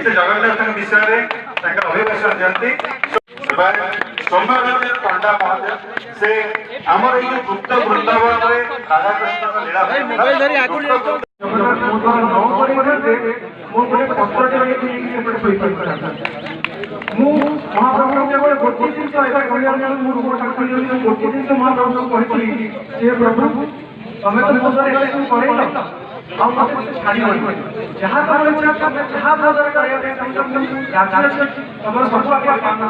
जगन्नाथ विषय अभिभाषण दिखती सौम्य पंडा महोदय से आमर ये गुप्त वृंदावन में राधाकृष्ण लीला महाप्रभु केवल गोटे जिन गोटे जिन महाप्रभु कही प्रभु तमें तो मोदी जहाँ जहाँ भजन तुम सब प्रार्थना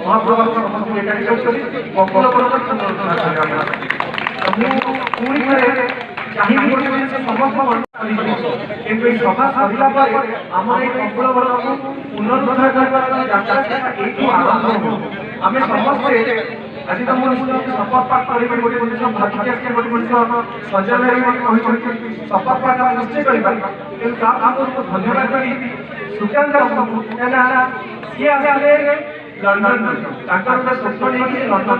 महाप्रभु चाहिए सभा सरला आम कंकुल वर्ग पुनरुद्धार आम समस्ते आज तुम शपथ पाठ कर गोटे सजल शपथ पाठ निश्चय कर धन्यवाद सुशांत सी लंडन स्वप्न लंडन